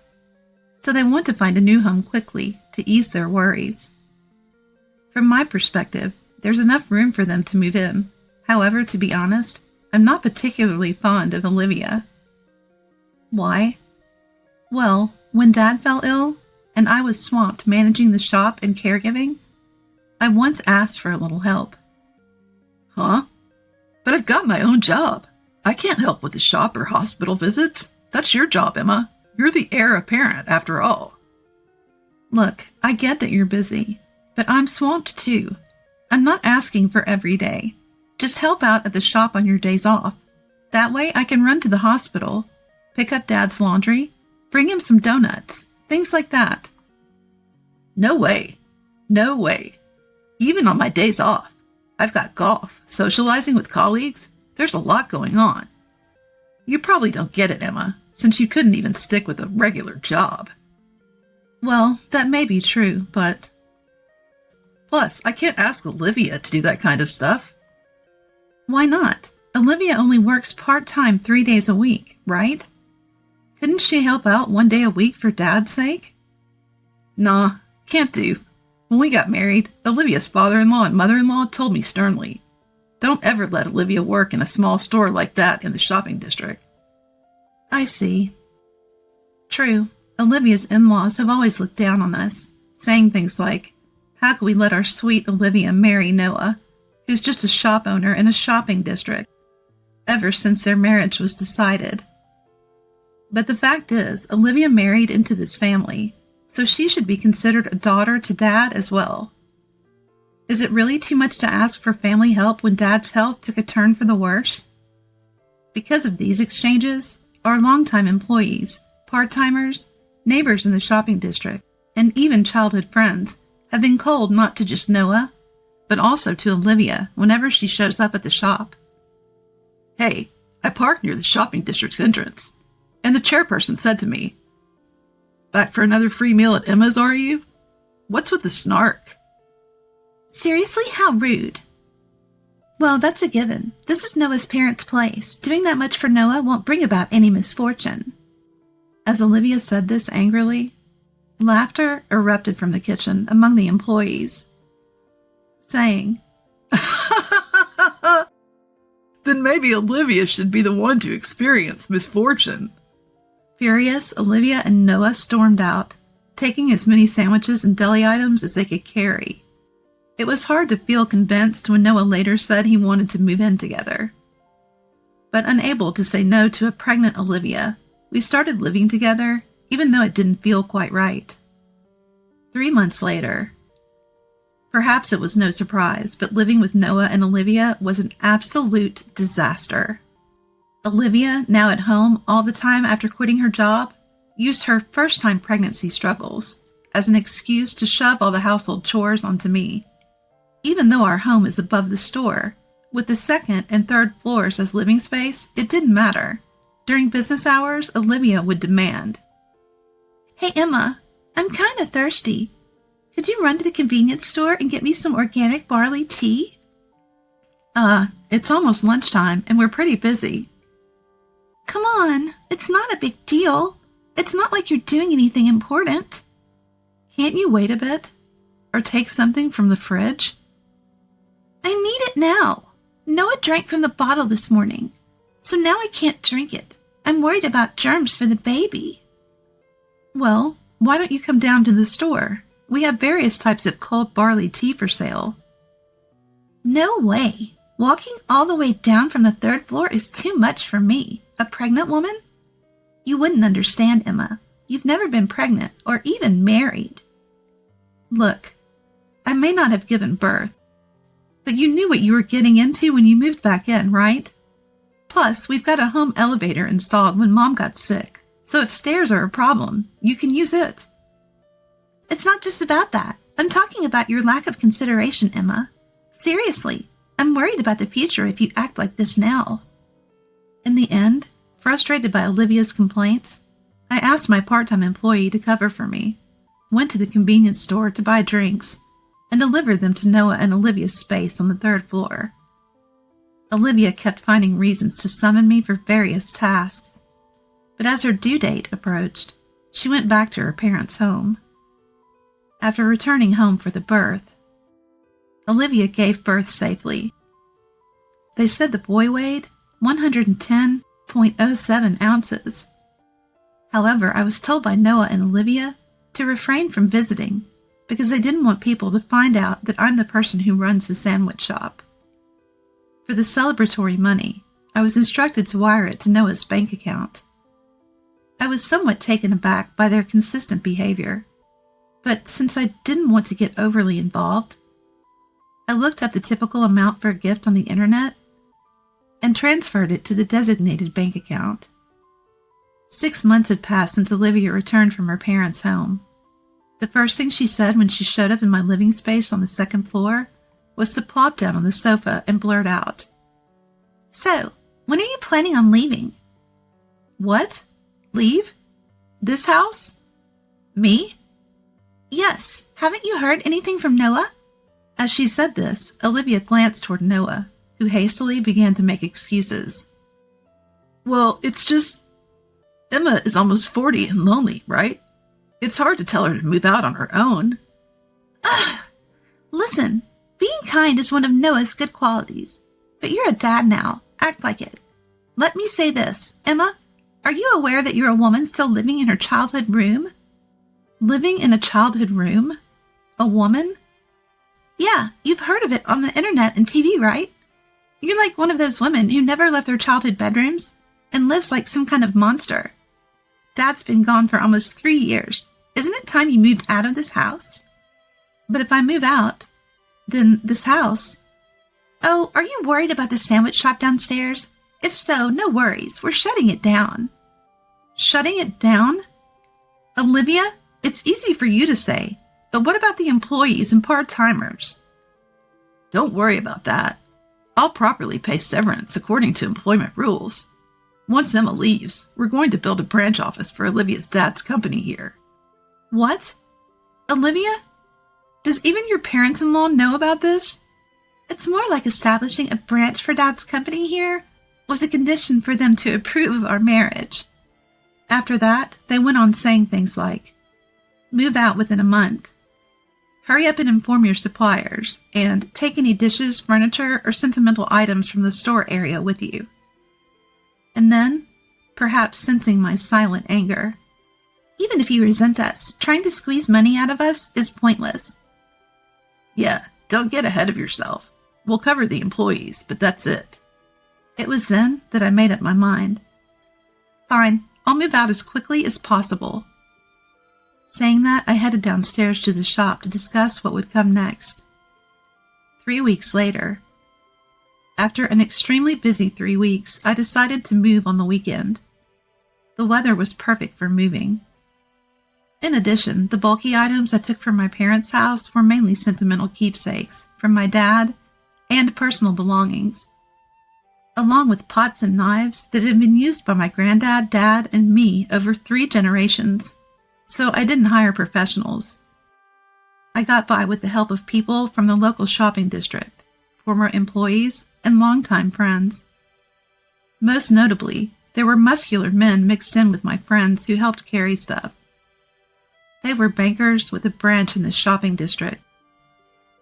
so they want to find a new home quickly to ease their worries. From my perspective, there's enough room for them to move in. However, to be honest, I'm not particularly fond of Olivia. Why? Well, when Dad fell ill, and I was swamped managing the shop and caregiving, I once asked for a little help. Huh? But I've got my own job. I can't help with the shop or hospital visits. That's your job, Emma. You're the heir apparent, after all. Look, I get that you're busy, but I'm swamped too. I'm not asking for every day. Just help out at the shop on your days off. That way I can run to the hospital, pick up Dad's laundry, bring him some donuts, things like that. No way. No way. Even on my days off, I've got golf, socializing with colleagues. There's a lot going on. You probably don't get it, Emma, since you couldn't even stick with a regular job. Well, that may be true, but... Plus, I can't ask Olivia to do that kind of stuff. Why not? Olivia only works part-time 3 days a week, right? Couldn't she help out 1 day a week for Dad's sake? Nah, can't do. When we got married, Olivia's father-in-law and mother-in-law told me sternly, don't ever let Olivia work in a small store like that in the shopping district. I see. True, Olivia's in-laws have always looked down on us, saying things like, how could we let our sweet Olivia marry Noah, who's just a shop owner in a shopping district, ever since their marriage was decided. But the fact is, Olivia married into this family, so she should be considered a daughter to Dad as well. Is it really too much to ask for family help when Dad's health took a turn for the worse? Because of these exchanges, our longtime employees, part-timers, neighbors in the shopping district, and even childhood friends have been cold not to just Noah, but also to Olivia whenever she shows up at the shop. Hey, I parked near the shopping district's entrance, and the chairperson said to me, back for another free meal at Emma's, are you? What's with the snark? Seriously, how rude. Well, that's a given. This is Noah's parents' place. Doing that much for Noah won't bring about any misfortune. As Olivia said this angrily, laughter erupted from the kitchen among the employees, saying, Then maybe Olivia should be the one to experience misfortune. Furious, Olivia and Noah stormed out, taking as many sandwiches and deli items as they could carry. It was hard to feel convinced when Noah later said he wanted to move in together. But unable to say no to a pregnant Olivia, we started living together, even though it didn't feel quite right. 3 months later, perhaps it was no surprise, but living with Noah and Olivia was an absolute disaster. Olivia, now at home all the time after quitting her job, used her first-time pregnancy struggles as an excuse to shove all the household chores onto me. Even though our home is above the store, With the second and third floors as living space, it didn't matter. During business hours, Olivia would demand, "Hey Emma, I'm kind of thirsty. Could you run to the convenience store and get me some organic barley tea?" It's almost lunchtime and we're pretty busy. "Come on, it's not a big deal. It's not like you're doing anything important." Can't you wait a bit? Or take something from the fridge? "I need it now. Noah drank from the bottle this morning, so now I can't drink it. I'm worried about germs for the baby." Well, why don't you come down to the store? We have various types of cold barley tea for sale. "No way. Walking all the way down from the third floor is too much for me, a pregnant woman. You wouldn't understand, Emma. You've never been pregnant or even married." Look, I may not have given birth, but you knew what you were getting into when you moved back in, right? Plus, we've got a home elevator installed when Mom got sick, so if stairs are a problem, you can use it. "It's not just about that. I'm talking about your lack of consideration, Emma. Seriously, I'm worried about the future if you act like this now." In the end, frustrated by Olivia's complaints, I asked my part-time employee to cover for me, went to the convenience store to buy drinks, and delivered them to Noah and Olivia's space on the third floor. Olivia kept finding reasons to summon me for various tasks, but as her due date approached, she went back to her parents' home. After returning home for the birth, Olivia gave birth safely. They said the boy weighed 110.07 ounces. However, I was told by Noah and Olivia to refrain from visiting because they didn't want people to find out that I'm the person who runs the sandwich shop. For the celebratory money, I was instructed to wire it to Noah's bank account. I was somewhat taken aback by their consistent behavior, but since I didn't want to get overly involved, I looked up the typical amount for a gift on the internet and transferred it to the designated bank account. 6 months had passed since Olivia returned from her parents' home. The first thing she said when she showed up in my living space on the second floor was to plop down on the sofa and blurt out, "So, when are you planning on leaving?" "What? Leave? This house? Me?" "Yes. Haven't you heard anything from Noah?" As she said this, Olivia glanced toward Noah, who hastily began to make excuses. "Well, it's just Emma is almost 40 and lonely, right? It's hard to tell her to move out on her own." "Ugh! Listen, being kind is one of Noah's good qualities, but you're a dad now. Act like it. Let me say this, Emma, are you aware that you're a woman still living in her childhood room?" "Living in a childhood room? A woman?" "Yeah, you've heard of it on the internet and TV, right? You're like one of those women who never left their childhood bedrooms and lives like some kind of monster. Dad's been gone for almost 3 years. Isn't it time you moved out of this house?" "But if I move out, then this house..." "Oh, are you worried about the sandwich shop downstairs? If so, no worries. We're shutting it down." "Shutting it down? Olivia, it's easy for you to say, but what about the employees and part-timers?" "Don't worry about that. I'll properly pay severance according to employment rules. Once Emma leaves, we're going to build a branch office for Olivia's dad's company here." "What? Olivia? Does even your parents-in-law know about this?" "It's more like establishing a branch for Dad's company here was a condition for them to approve of our marriage." After that, they went on saying things like, "Move out within a month. Hurry up and inform your suppliers, and take any dishes, furniture, or sentimental items from the store area with you." And then, perhaps sensing my silent anger, "Even if you resent us, trying to squeeze money out of us is pointless." "Yeah, don't get ahead of yourself. We'll cover the employees, but that's it." It was then that I made up my mind. Fine, I'll move out as quickly as possible. Saying that, I headed downstairs to the shop to discuss what would come next. 3 weeks later, after an extremely busy 3 weeks, I decided to move on the weekend. The weather was perfect for moving. In addition, the bulky items I took from my parents' house were mainly sentimental keepsakes from my dad and personal belongings, along with pots and knives that had been used by my granddad, dad, and me over 3 generations, so I didn't hire professionals. I got by with the help of people from the local shopping district, former employees, and longtime friends. Most notably, there were muscular men mixed in with my friends who helped carry stuff. They were bankers with a branch in the shopping district,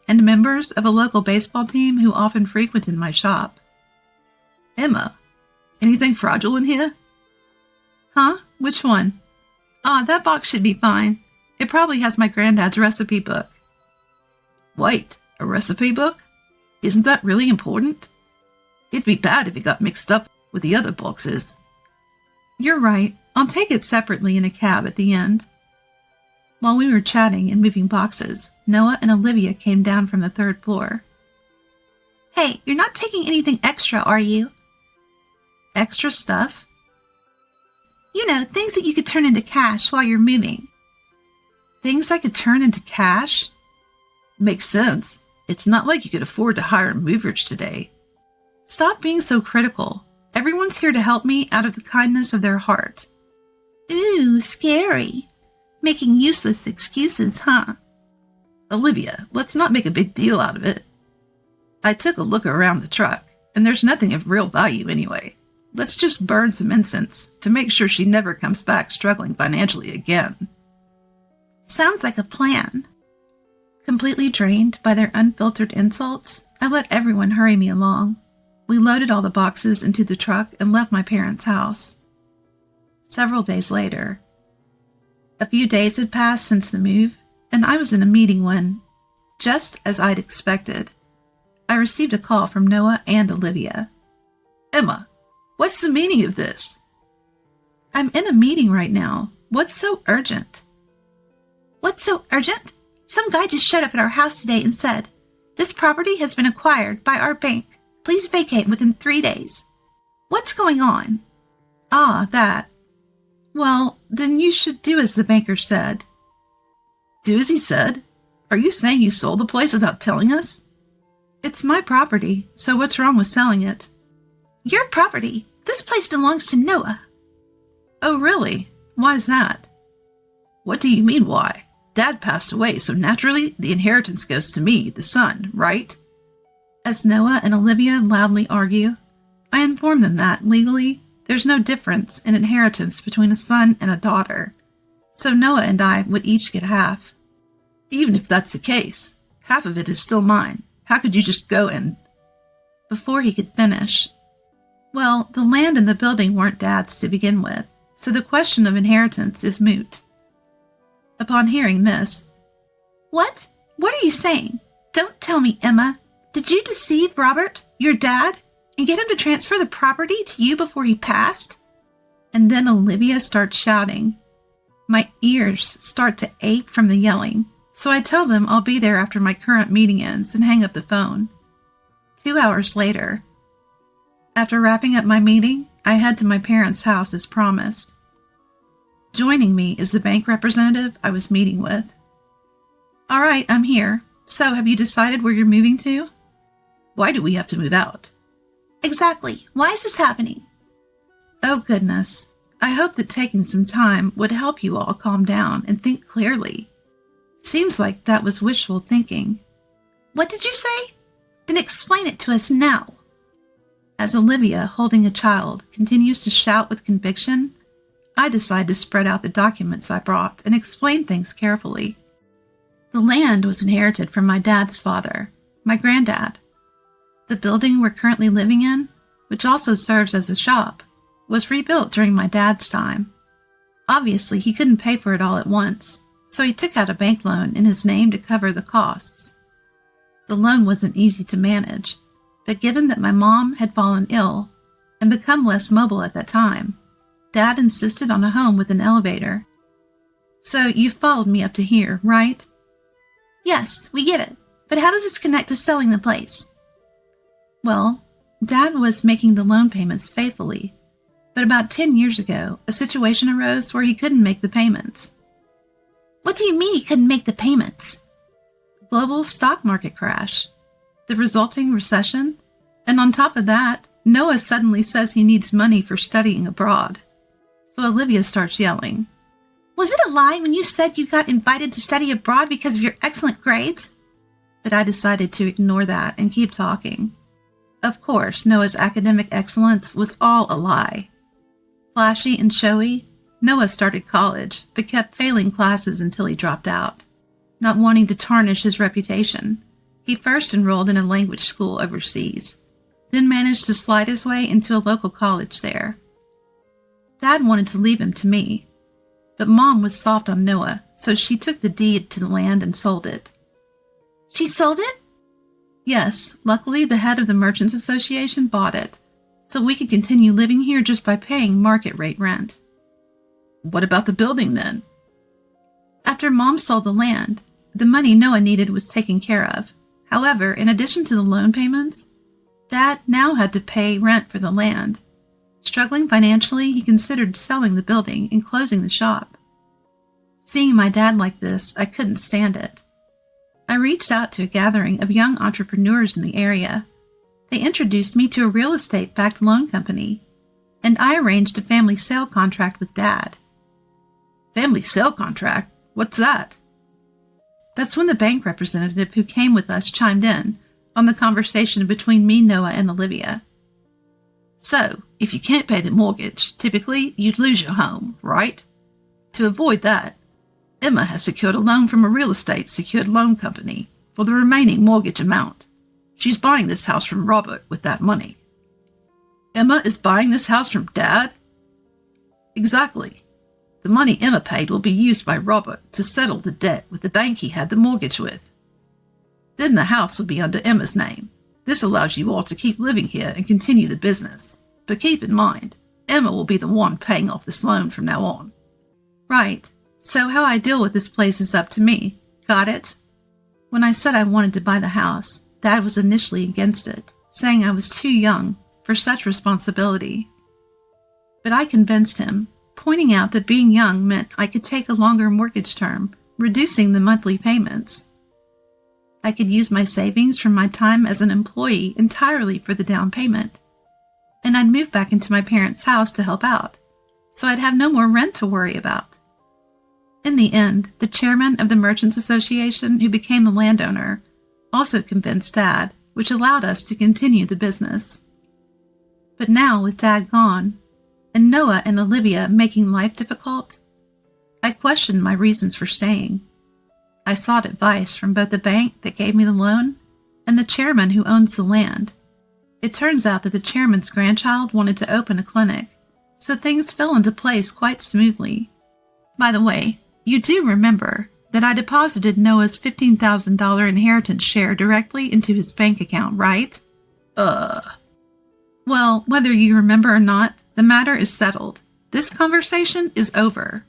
and members of a local baseball team who often frequented my shop. Emma, anything fraudulent here? Huh? Which one? That box should be fine. It probably has my granddad's recipe book. Wait, a recipe book? Isn't that really important? It'd be bad if it got mixed up with the other boxes. You're right. I'll take it separately in a cab at the end. While we were chatting and moving boxes, Noah and Olivia came down from the 3rd floor. Hey, you're not taking anything extra, are you? Extra stuff? You know, things that you could turn into cash while you're moving. Things I could turn into cash? Makes sense. It's not like you could afford to hire movers today. Stop being so critical. Everyone's here to help me out of the kindness of their heart. Ooh, scary. Making useless excuses, huh? Olivia, let's not make a big deal out of it. I took a look around the truck, and there's nothing of real value anyway. Let's just burn some incense to make sure she never comes back struggling financially again. Sounds like a plan. Completely drained by their unfiltered insults, I let everyone hurry me along. We loaded all the boxes into the truck and left my parents' house. Several days later, a few days had passed since the move, and I was in a meeting when, just as I'd expected, I received a call from Noah and Olivia. Emma, what's the meaning of this? I'm in a meeting right now. What's so urgent? What's so urgent? Some guy just showed up at our house today and said, "This property has been acquired by our bank. Please vacate within 3 days." What's going on? That. Well, then you should do as the banker said. Do as he said? Are you saying you sold the place without telling us? It's my property, so what's wrong with selling it? Your property? This place belongs to Noah. Oh, really? Why's that? What do you mean, why? Dad passed away, so naturally the inheritance goes to me, the son, right? As Noah and Olivia loudly argue, I inform them that, legally, there's no difference in inheritance between a son and a daughter, so Noah and I would each get half. Even if that's the case, half of it is still mine. How could you just go and... Before he could finish. Well, the land and the building weren't Dad's to begin with, so the question of inheritance is moot. Upon hearing this, What? What are you saying? Don't tell me, Emma. Did you deceive Robert, your dad, and get him to transfer the property to you before he passed? And then Olivia starts shouting. My ears start to ache from the yelling, so I tell them I'll be there after my current meeting ends and hang up the phone. 2 hours later, after wrapping up my meeting, I head to my parents' house as promised. Joining me is the bank representative I was meeting with. All right, I'm here. So have you decided where you're moving to? Why do we have to move out? Exactly. Why is this happening? Oh, goodness. I hope that taking some time would help you all calm down and think clearly. Seems like that was wishful thinking. What did you say? Then explain it to us now. As Olivia, holding a child, continues to shout with conviction, I decide to spread out the documents I brought and explain things carefully. The land was inherited from my dad's father, my granddad. The building we're currently living in, which also serves as a shop, was rebuilt during my dad's time. Obviously, he couldn't pay for it all at once, so he took out a bank loan in his name to cover the costs. The loan wasn't easy to manage, but given that my mom had fallen ill and become less mobile at that time, Dad insisted on a home with an elevator. So you followed me up to here, right? Yes, we get it. But how does this connect to selling the place? Well, Dad was making the loan payments faithfully, but about 10 years ago, a situation arose where he couldn't make the payments. What do you mean he couldn't make the payments? Global stock market crash. the resulting recession, and on top of that, Noah suddenly says he needs money for studying abroad. So Olivia starts yelling, "Was it a lie when you said you got invited to study abroad because of your excellent grades?" But I decided to ignore that and keep talking. Of course, Noah's academic excellence was all a lie. Flashy and showy, Noah started college, but kept failing classes until he dropped out. Not wanting to tarnish his reputation, he first enrolled in a language school overseas, then managed to slide his way into a local college there. Dad wanted to leave him to me, but Mom was soft on Noah, so she took the deed to the land and sold it. She sold it? Yes, luckily the head of the Merchants Association bought it, so we could continue living here just by paying market rate rent. What about the building then? After Mom sold the land, the money Noah needed was taken care of. However, in addition to the loan payments, Dad now had to pay rent for the land. Struggling financially, he considered selling the building and closing the shop. Seeing my dad like this, I couldn't stand it. I reached out to a gathering of young entrepreneurs in the area. They introduced me to a real estate-backed loan company, and I arranged a family sale contract with Dad. Family sale contract? What's that? That's when the bank representative who came with us chimed in on the conversation between me, Noah, and Olivia. So, if you can't pay the mortgage, typically you'd lose your home, right? To avoid that, Emma has secured a loan from a real estate secured loan company for the remaining mortgage amount. She's buying this house from Robert with that money. Emma is buying this house from Dad? Exactly. The money Emma paid will be used by Robert to settle the debt with the bank he had the mortgage with. Then the house will be under Emma's name. This allows you all to keep living here and continue the business. But keep in mind, Emma will be the one paying off this loan from now on. Right. So how I deal with this place is up to me. Got it? When I said I wanted to buy the house, Dad was initially against it, saying I was too young for such responsibility. But I convinced him, pointing out that being young meant I could take a longer mortgage term, reducing the monthly payments. I could use my savings from my time as an employee entirely for the down payment, and I'd move back into my parents' house to help out, so I'd have no more rent to worry about. In the end, the chairman of the Merchants Association, who became the landowner, also convinced Dad, which allowed us to continue the business. But now, with Dad gone, and Noah and Olivia making life difficult, I questioned my reasons for staying. I sought advice from both the bank that gave me the loan and the chairman who owns the land. It turns out that the chairman's grandchild wanted to open a clinic, so things fell into place quite smoothly. By the way, you do remember that I deposited Noah's $15,000 inheritance share directly into his bank account, right? Well, whether you remember or not, the matter is settled. This conversation is over.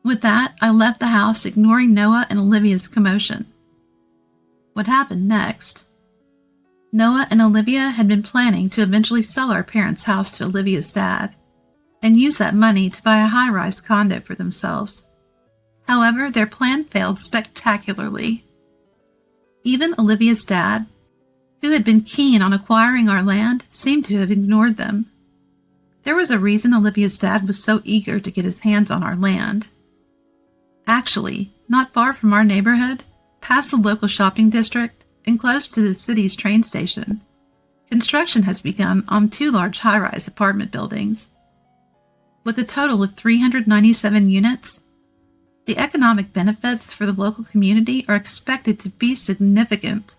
With that, I left the house, ignoring Noah and Olivia's commotion. What happened next? Noah and Olivia had been planning to eventually sell our parents' house to Olivia's dad and use that money to buy a high-rise condo for themselves. However, their plan failed spectacularly. Even Olivia's dad, who had been keen on acquiring our land, seemed to have ignored them. There was a reason Olivia's dad was so eager to get his hands on our land. Actually, not far from our neighborhood, past the local shopping district and close to the city's train station, construction has begun on 2 large high-rise apartment buildings. With a total of 397 units, the economic benefits for the local community are expected to be significant.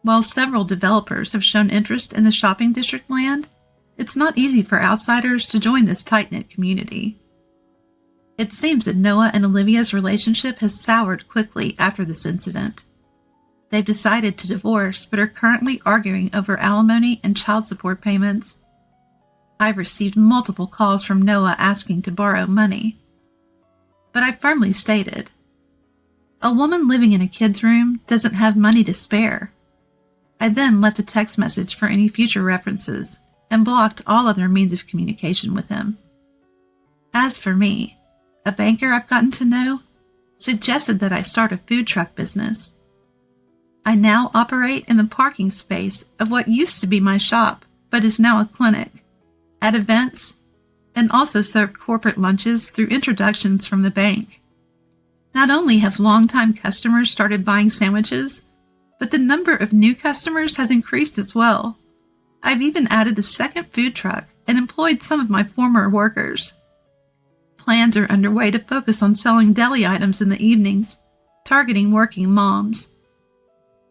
While several developers have shown interest in the shopping district land, it's not easy for outsiders to join this tight-knit community. It seems that Noah and Olivia's relationship has soured quickly after this incident. They've decided to divorce but are currently arguing over alimony and child support payments. I've received multiple calls from Noah asking to borrow money. But I firmly stated, a woman living in a kid's room doesn't have money to spare. I then left a text message for any future references and blocked all other means of communication with him. As for me, a banker I've gotten to know suggested that I start a food truck business. I now operate in the parking space of what used to be my shop, but is now a clinic, at events, and also serve corporate lunches through introductions from the bank. Not only have longtime customers started buying sandwiches, but the number of new customers has increased as well. I've even added a second food truck and employed some of my former workers. Plans are underway to focus on selling deli items in the evenings, targeting working moms.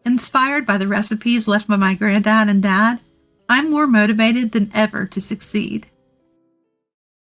Inspired by the recipes left by my granddad and dad, I'm more motivated than ever to succeed.